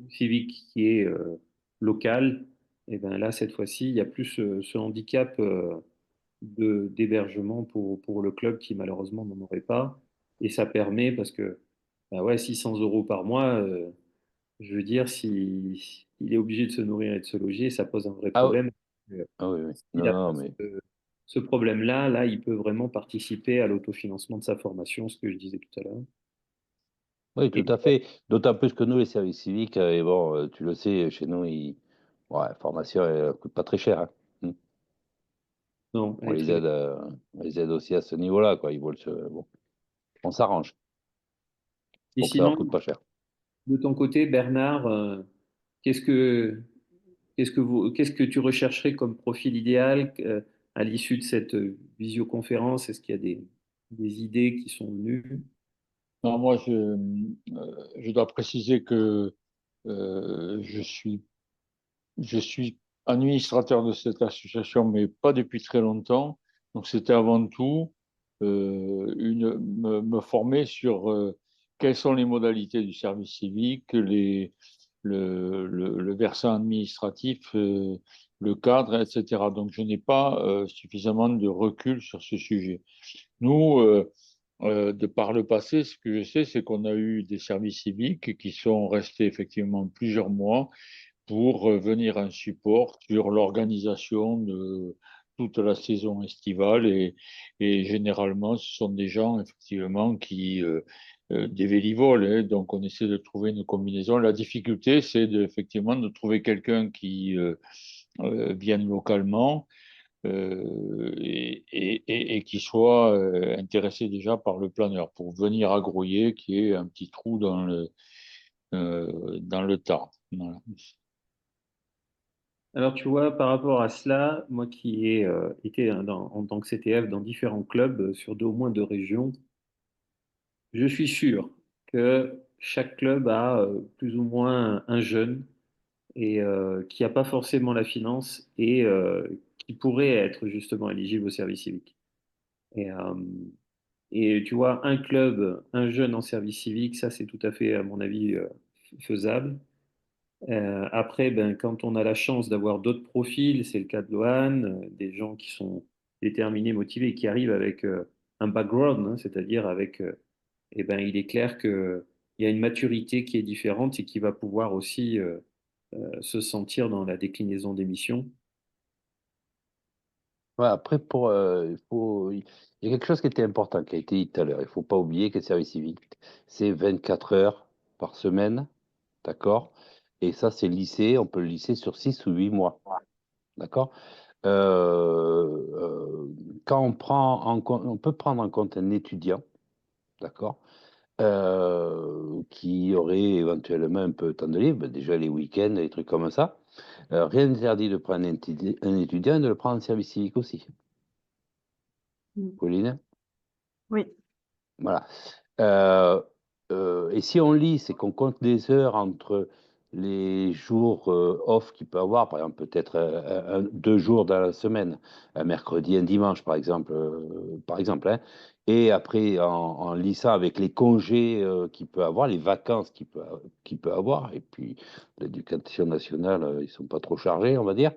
civique qui est local, et ben là, cette fois-ci, il y a plus ce handicap d'hébergement pour le club qui malheureusement n'en aurait pas. Et ça permet, parce que ben ouais, 600 euros par mois, je veux dire, si il est obligé de se nourrir et de se loger, ça pose un vrai Ah, oui, problème. ah oui, oui. S'il Non, n'a non, pas mais ce problème-là, là, il peut vraiment participer à l'autofinancement de sa formation, ce que je disais tout à l'heure. oui, tout Et à fait. D'autant plus que nous, les services civiques, et bon, tu le sais, chez nous, ouais, la formation, elle coûte pas très cher. Hein. Hmm. non, On elle est les très bien. aide, on les aide aussi à ce niveau-là, quoi. Bon, on s'arrange Et pour que ça leur sinon, coûte pas cher. de ton côté, Bernard, qu'est-ce que, qu'est-ce que tu rechercherais comme profil idéal à l'issue de cette visioconférence? Est-ce qu'il y a des idées qui sont venues? Non, moi, je dois préciser que je suis administrateur de cette association, mais pas depuis très longtemps. Donc, c'était avant tout me former sur quelles sont les modalités du service civique, le versant administratif, le cadre, etc. Donc, je n'ai pas suffisamment de recul sur ce sujet. Nous, de par le passé, ce que je sais, c'est qu'on a eu des services civiques qui sont restés effectivement plusieurs mois pour venir en support sur l'organisation de toute la saison estivale. Et généralement, ce sont des gens, effectivement, des vélivoles, hein. Donc, on essaie de trouver une combinaison. La difficulté, c'est effectivement de trouver quelqu'un qui vienne localement et qui soit intéressé déjà par le planeur pour venir à Grouillé, qui est un petit trou dans le tas. Voilà. Alors, tu vois, par rapport à cela, moi qui ai été en tant que CTF dans différents clubs sur au moins deux régions, je suis sûr que chaque club a plus ou moins un jeune et qui n'a pas forcément la finance et qui pourrait être justement éligible au service civique. Et, euh, et tu vois, un club, un jeune en service civique, ça c'est tout à fait, à mon avis, faisable. Après, ben, quand on a la chance d'avoir d'autres profils, c'est le cas de Lohan, des gens qui sont déterminés, motivés, et qui arrivent avec un background, hein, c'est-à-dire avec, eh ben, il est clair qu'il y a une maturité qui est différente et qui va pouvoir aussi se sentir dans la déclinaison des missions. Ouais, après, il y a quelque chose qui était important, qui a été dit tout à l'heure. Il ne faut pas oublier que le service civique, c'est 24 heures par semaine, d'accord? Et ça, c'est lissé, on peut le lisser sur 6 ou 8 mois, d'accord? Quand on prend en compte, on peut prendre en compte un étudiant, d'accord? Qui aurait éventuellement un peu de temps de libre, ben, déjà les week-ends, des trucs comme ça. Rien n'interdit de prendre un étudiant et de le prendre en service civique aussi. Mm. Pauline? Oui. Voilà. Et si on lit, c'est qu'on compte des heures entre les jours off qu'il peut avoir, par exemple, peut-être 2 jours dans la semaine, un mercredi, un dimanche, par exemple, hein. Et après, en lissant avec les congés qu'il peut avoir, les vacances qu'il peut avoir, et puis l'éducation nationale, ils sont pas trop chargés, on va dire.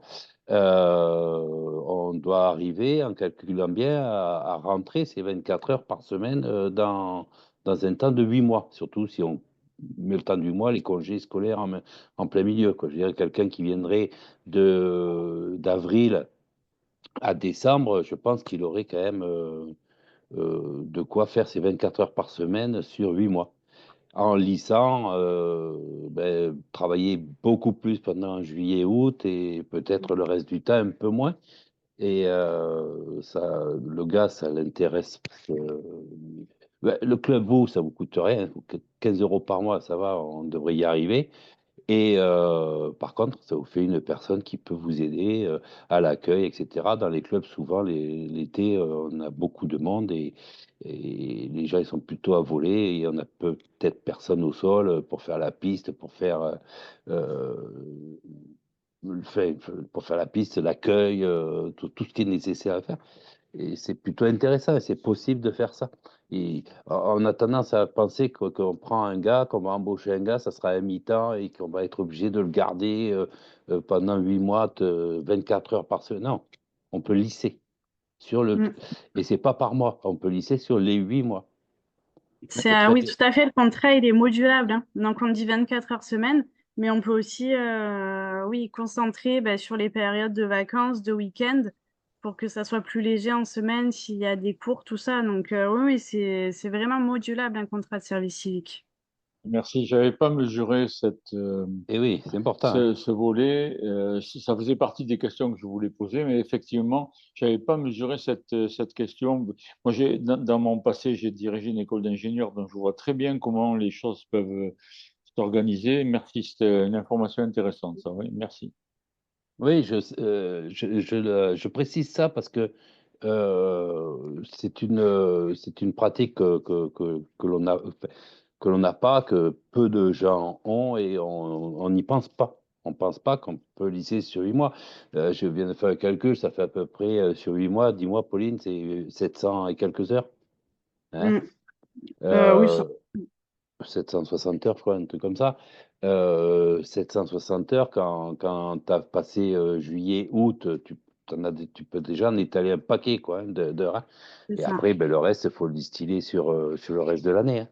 On doit arriver, en calculant bien, à rentrer ces 24 heures par semaine dans un temps de 8 mois, surtout si on met le temps de 8 mois, les congés scolaires en plein milieu, quoi. Je dirais quelqu'un qui viendrait d'avril à décembre, je pense qu'il aurait quand même de quoi faire ses 24 heures par semaine sur 8 mois. En lissant, ben, travailler beaucoup plus pendant juillet, août et peut-être le reste du temps un peu moins. Et le gars, ça l'intéresse. Ben, le club vaut, ça vous coûte rien. 15 euros par mois, ça va, on devrait y arriver. Et par contre, ça vous fait une personne qui peut vous aider à l'accueil, etc. Dans les clubs, souvent, l'été, on a beaucoup de monde et les gens, ils sont plutôt à voler et on a peut-être personne au sol pour faire la piste, euh, pour faire la piste, l'accueil, tout ce qui est nécessaire à faire. Et c'est plutôt intéressant et c'est possible de faire ça. Et on a tendance à penser qu'on prend un gars, qu'on va embaucher un gars, ça sera un mi-temps et qu'on va être obligé de le garder pendant 8 mois, 24 heures par semaine. Non, on peut lisser sur le. Mm. Et c'est pas par mois, on peut lisser sur les 8 mois. Oui, Traiter. tout à fait. Le contrat, il est modulable, hein. Donc, on dit 24 heures semaine, mais on peut aussi, oui, concentrer bah, sur les périodes de vacances, de week-end, pour que ça soit plus léger en semaine s'il y a des cours, tout ça. Donc, oui, oui, c'est vraiment modulable, un contrat de service civique. Merci. J'avais pas mesuré Et oui, c'est important, hein. ce volet. Ça faisait partie des questions que je voulais poser, mais effectivement, j'avais pas mesuré cette question. Moi, dans mon passé, j'ai dirigé une école d'ingénieurs, donc je vois très bien comment les choses peuvent s'organiser. Merci, c'était une information intéressante, ça. Oui, merci. Oui, je précise ça parce que c'est une pratique que l'on n'a pas, que peu de gens ont et on n'y pense pas. On ne pense pas qu'on peut lisser sur 8 mois. Je viens de faire un calcul, ça fait à peu près sur 8 mois, 10 mois, Pauline, c'est 700 et quelques heures, hein. Mm. Oui, Euh, 760 heures, je crois, un truc comme ça. 760 heures, quand tu as passé juillet, août, tu peux déjà en étaler un paquet quoi, d'heures, hein. c'est Et ça. après, ben, le reste, il faut le distiller sur le reste de l'année, hein.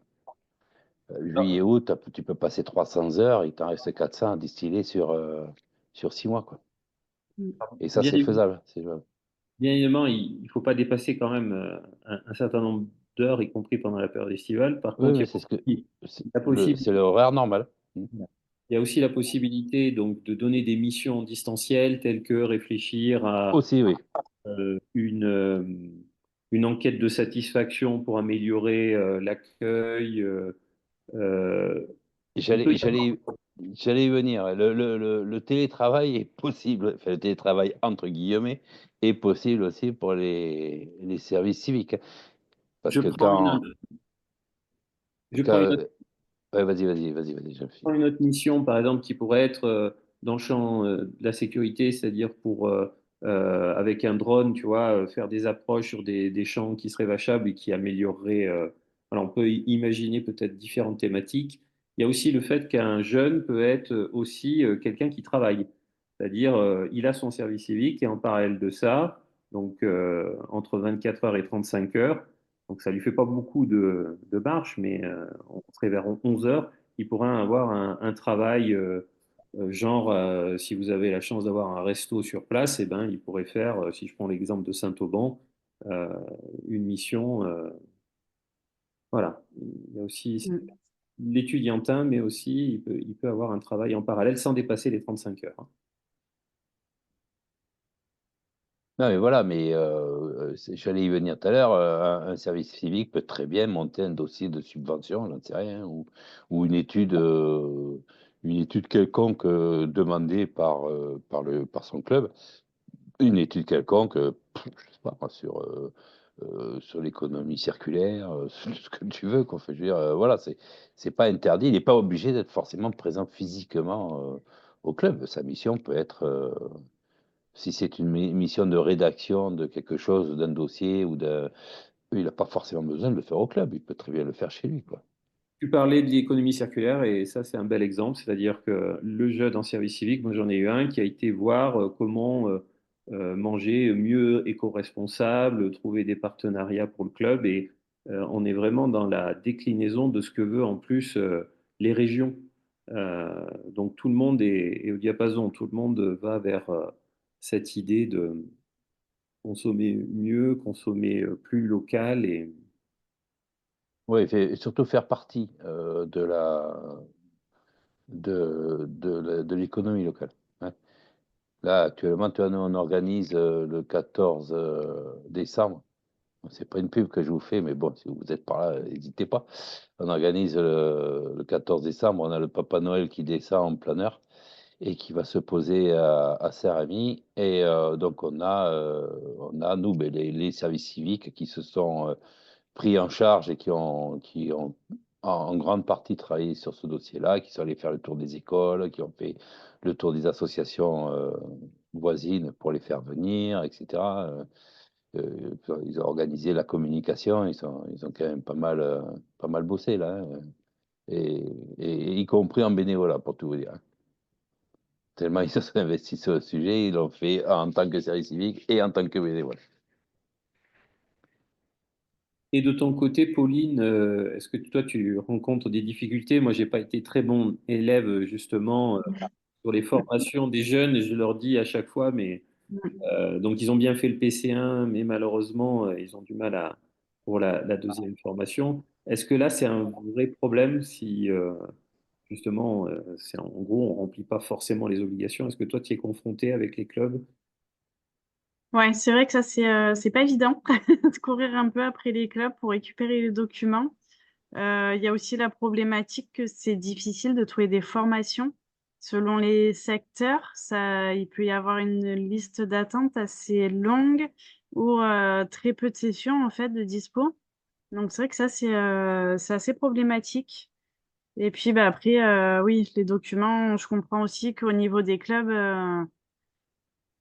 Juillet, août, tu peux passer 300 heures, il t'en reste 400 à distiller sur 6 mois, quoi. Mm. Et ça, Bien c'est évidemment, faisable. C'est jouable. bien évidemment, il ne faut pas dépasser quand même un certain nombre d'heures, y compris pendant la période estivale. Par Oui, contre, mais c'est ce que il y a la c'est possibilité, l'horaire normal. il y a aussi la possibilité donc, de donner des missions distancielles telles que réfléchir à Aussi, oui. euh, une, euh, une enquête de satisfaction pour améliorer l'accueil. Euh, il peut J'allais, y avoir, j'allais, j'allais y venir. Le télétravail est possible, enfin, le télétravail entre guillemets est possible aussi pour les services civiques. Parce je que prends quand, je prends une quand ouais, vas-y, je prendre une autre mission, par exemple, qui pourrait être dans le champ de la sécurité, c'est-à-dire pour, avec un drone, tu vois, faire des approches sur des champs qui seraient vachables et qui amélioreraient. Alors, on peut imaginer peut-être différentes thématiques. Il y a aussi le fait qu'un jeune peut être aussi quelqu'un qui travaille, c'est-à-dire il a son service civique et en parallèle de ça, donc entre 24 heures et 35 heures, donc ça lui fait pas beaucoup de marche, mais on serait vers 11 heures il pourrait avoir un travail genre, si vous avez la chance d'avoir un resto sur place, eh ben, il pourrait faire, si je prends l'exemple de Saint-Auban, euh, une mission. Voilà. Il y a aussi Mm. l'étudiantin, mais aussi il peut avoir un travail en parallèle sans dépasser les 35 heures. Hein. Non, mais voilà, mais j'allais y venir tout à l'heure. Un service civique peut très bien monter un dossier de subvention, j'en sais rien, ou une étude quelconque demandée par son club, une étude quelconque, je sais pas, moi, sur l'économie circulaire, sur ce que tu veux, quoi. Enfin, je veux dire, voilà, c'est pas interdit. Il n'est pas obligé d'être forcément présent physiquement au club. Sa mission peut être si c'est une mission de rédaction de quelque chose, d'un dossier ou d'un il n'a pas forcément besoin de le faire au club, il peut très bien le faire chez lui, quoi. Tu parlais de l'économie circulaire et ça, c'est un bel exemple. C'est-à-dire que le jeune en service civique, moi j'en ai eu un qui a été voir comment manger mieux éco-responsable, trouver des partenariats pour le club et on est vraiment dans la déclinaison de ce que veut en plus les régions. Donc tout le monde est au diapason, tout le monde va vers cette idée de consommer mieux, consommer plus local et Oui, et surtout faire partie de l'économie locale, hein. Là, actuellement, tu vois, nous, on organise le 14 décembre. C'est pas une pub que je vous fais, mais bon, si vous êtes par là, n'hésitez pas. On organise le 14 décembre, on a le Papa Noël qui descend en planeur et qui va se poser à Saint-Rémy. Et donc, on a nous, ben, les services civiques qui se sont pris en charge et qui ont en grande partie travaillé sur ce dossier-là, qui sont allés faire le tour des écoles, qui ont fait le tour des associations voisines pour les faire venir, etc. Ils ont organisé la communication, ils ont quand même pas mal bossé là, hein, et y compris en bénévolat, pour tout vous dire, hein. Tellement ils se sont investis sur le sujet, ils l'ont fait en tant que service civique et en tant que bénévole. Et de ton côté, Pauline, est-ce que toi, tu rencontres des difficultés? Moi, j'ai pas été très bon élève, justement, sur les formations des jeunes, et je leur dis à chaque fois, mais Mm. donc ils ont bien fait le PC1, mais malheureusement, ils ont du mal pour la deuxième formation. Est-ce que là, c'est un vrai problème si, justement, en gros, on remplit pas forcément les obligations? Est-ce que toi, tu es confronté avec les clubs? Ouais, c'est vrai que ça, c'est pas évident de courir un peu après les clubs pour récupérer les documents. Il y a aussi la problématique que c'est difficile de trouver des formations. Selon les secteurs, il peut y avoir une liste d'attente assez longue ou très peu de sessions en fait de dispo. Donc c'est vrai que ça, c'est assez problématique. Et puis bah, après, oui, les documents, je comprends aussi qu'au niveau des clubs,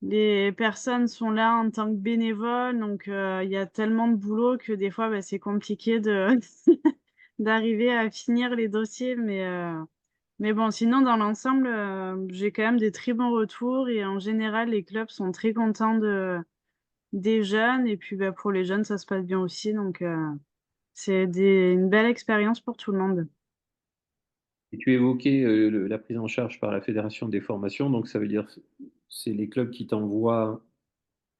les personnes sont là en tant que bénévoles, donc il y a tellement de boulot que des fois, bah, c'est compliqué de d'arriver à finir les dossiers. Mais bon, sinon, dans l'ensemble, j'ai quand même des très bons retours et en général, les clubs sont très contents des jeunes. Et puis, bah, pour les jeunes, ça se passe bien aussi. Donc, c'est une belle expérience pour tout le monde. Et tu évoquais la prise en charge par la Fédération des formations, donc ça veut dire c'est les clubs qui t'envoient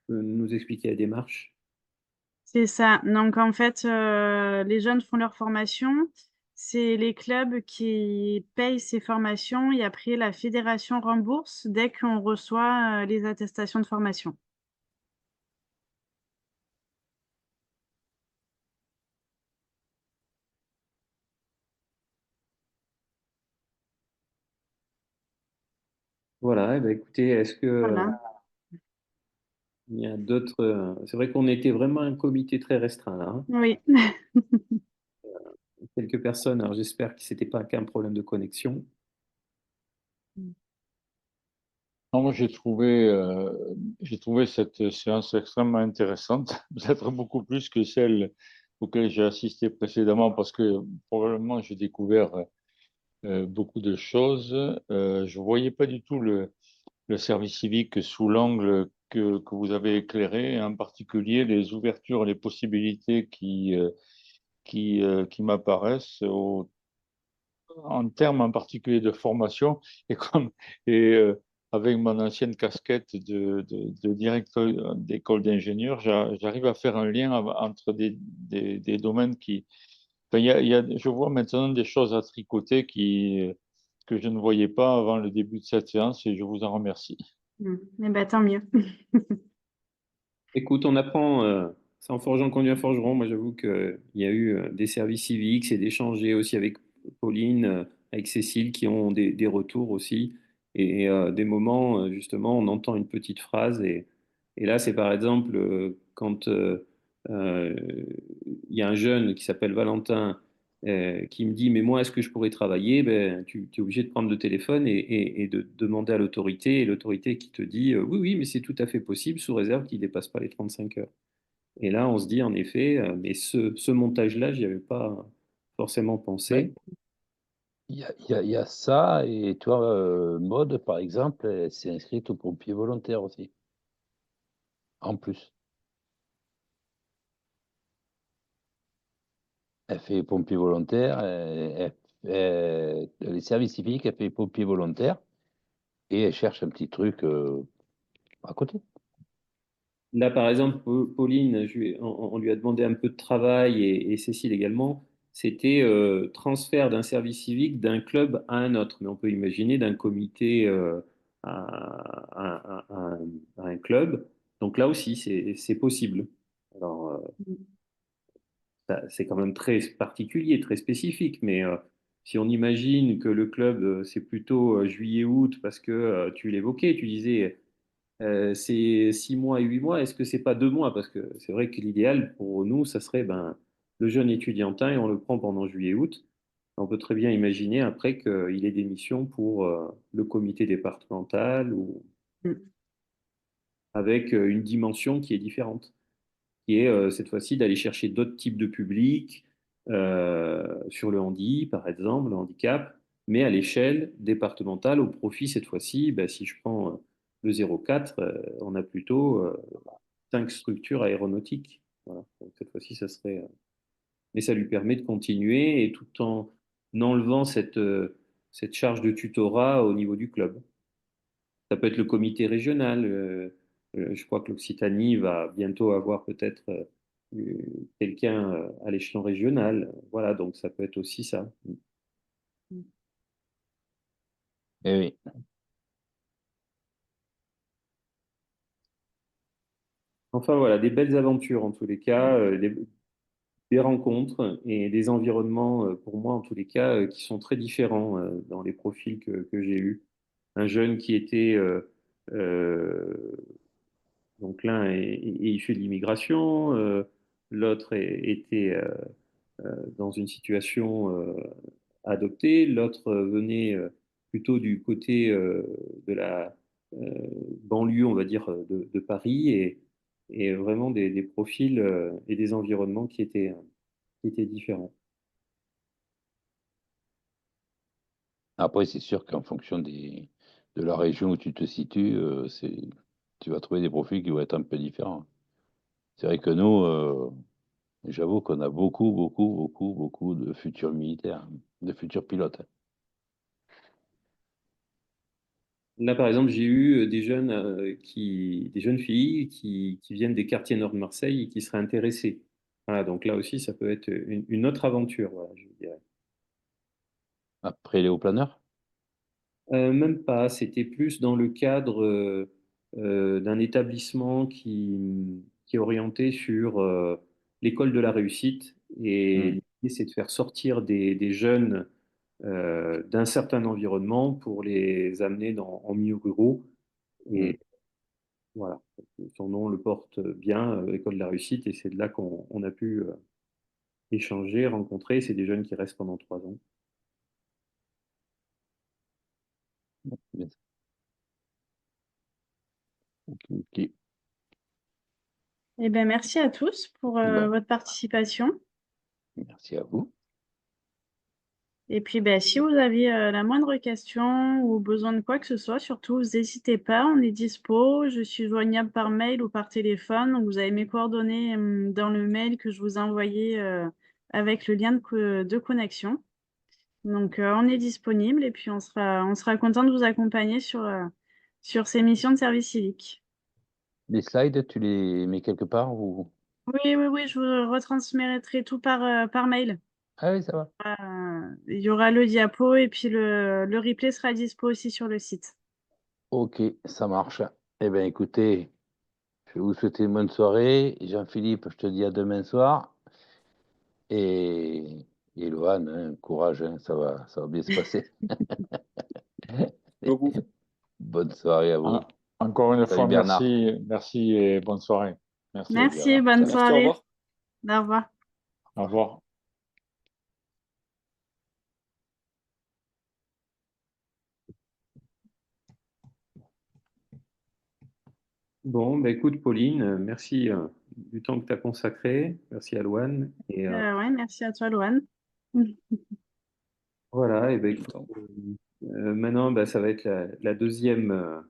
nous expliquer la démarche. C'est ça. Donc en fait, les jeunes font leur formation. C'est les clubs qui payent ces formations et après la fédération rembourse dès qu'on reçoit, les attestations de formation. Voilà, eh ben, écoutez, est-ce que Voilà. il y a d'autres. C'est vrai qu'on était vraiment un comité très restreint là, hein. Oui. Quelques personnes, alors j'espère que c'était pas qu'un problème de connexion. Non, moi, j'ai trouvé cette séance extrêmement intéressante, peut-être beaucoup plus que celle auxquelles j'ai assisté précédemment, parce que probablement j'ai découvert beaucoup de choses. Je ne voyais pas du tout le service civique sous l'angle que vous avez éclairé, en particulier les ouvertures, les possibilités qui m'apparaissent en termes en particulier de formation et avec mon ancienne casquette de directeur d'école d'ingénieur, j'arrive à faire un lien entre des domaines qui... Enfin, je vois maintenant des choses à tricoter que je ne voyais pas avant le début de cette séance et je vous en remercie. Eh bah, tant mieux. Écoute, on apprend, c'est en forgeant qu'on devient forgeron. Moi, j'avoue qu'il y a eu des services civiques, c'est d'échanger aussi avec Pauline, avec Cécile, qui ont des retours aussi. Et des moments, justement, on entend une petite phrase. Et là, c'est par exemple quand euh, il y a un jeune qui s'appelle Valentin qui me dit, mais moi, est-ce que je pourrais travailler? Ben, tu es obligé de prendre le téléphone et de demander à l'autorité, et l'autorité qui te dit, oui, oui, mais c'est tout à fait possible, sous réserve qu'il ne dépasse pas les 35 heures. Et là, on se dit, en effet, mais ce montage-là, j'y avais pas forcément Ben, pensé. il y a ça et toi, Maud, par exemple, elle s'est inscrite aux pompiers volontaires aussi, en plus. Elle fait pompiers volontaires, les services civiques, elle fait pompiers volontaires et elle cherche un petit truc à côté. Là, par exemple, Pauline, on lui a demandé un peu de travail et Cécile également. C'était transfert d'un service civique d'un club à un autre. Mais on peut imaginer d'un comité à un club. Donc là aussi, c'est possible. Alors, c'est quand même très particulier, très spécifique. Mais si on imagine que le club, c'est plutôt juillet-août, parce que tu l'évoquais, tu disais c'est 6 mois et 8 mois. Est-ce que c'est pas 2 mois? Parce que c'est vrai que l'idéal pour nous, ça serait ben, le jeune étudiantin et on le prend pendant juillet-août. On peut très bien imaginer après qu'il ait des missions pour le comité départemental ou avec une dimension qui est différente, qui est cette fois-ci d'aller chercher d'autres types de publics sur le handi, par exemple, le handicap, mais à l'échelle départementale, au profit cette fois-ci, ben, si je prends le 04, on a plutôt 5 structures aéronautiques. Voilà. Donc, cette fois-ci, ça serait. Mais ça lui permet de continuer et tout en enlevant cette charge de tutorat au niveau du club. Ça peut être le comité régional. Je crois que l'Occitanie va bientôt avoir peut-être quelqu'un à l'échelon régional. Voilà, donc ça peut être aussi ça. Eh oui. Enfin voilà, des belles aventures en tous les cas, des rencontres et des environnements, pour moi en tous les cas, qui sont très différents dans les profils que j'ai eus. Un jeune qui était, euh, donc l'un est issu de l'immigration, l'autre était dans une situation adoptée, l'autre venait plutôt du côté de la banlieue, on va dire, de Paris, et vraiment des profils et des environnements qui étaient différents. Après, c'est sûr qu'en fonction de la région où tu te situes, tu vas trouver des profils qui vont être un peu différents. C'est vrai que nous, j'avoue qu'on a beaucoup de futurs militaires, de futurs pilotes. Là, par exemple, j'ai eu des jeunes filles qui viennent des quartiers nord de Marseille et qui seraient intéressées. Voilà, donc là aussi, ça peut être une autre aventure, voilà, je dirais. Après les hauts-planeurs? Même pas, c'était plus dans le cadre d'un établissement qui est orienté sur l'école de la réussite. Et Hmm, l'idée, c'est de faire sortir des jeunes d'un certain environnement pour les amener en milieu ruraux. hmm. Et voilà, son nom le porte bien, école de la réussite, et c'est de là qu'on a pu échanger, rencontrer. C'est des jeunes qui restent pendant 3 ans. Bien. Ok, ok. Eh bien, merci à tous pour Ben, votre participation. merci à vous. Et puis, ben, si vous aviez la moindre question ou besoin de quoi que ce soit, surtout, vous n'hésitez pas, on est dispo. Je suis joignable par mail ou par téléphone. Donc, vous avez mes coordonnées dans le mail que je vous ai envoyé avec le lien de connexion. Donc, on est disponible et puis on sera content de vous accompagner sur ces missions de service civique. Les slides, tu les mets quelque part ou... Oui, oui, oui, je vous retransmettrai tout par mail. Ah oui, ça va. Il y aura le diapo et puis le replay sera dispo aussi sur le site. Ok, ça marche. Eh bien, écoutez, je vais vous souhaiter une bonne soirée. Jean-Philippe, je te dis à demain soir. Et, et Lohan, hein, courage, hein, ça va bien se passer. Beaucoup. Bonne soirée à vous. En- Encore une Salut fois, Bernard. merci et bonne soirée. Merci. Salut Merci, Bernard. bonne Ciao. Merci, au soirée. revoir. Au revoir. Au revoir. Bon, bah, écoute, Pauline, merci du temps que tu as consacré. Merci à Louane. Et Ouais, merci à toi, Loane. voilà, et ben, Du écoute, temps. maintenant, bah, ça va être la deuxième.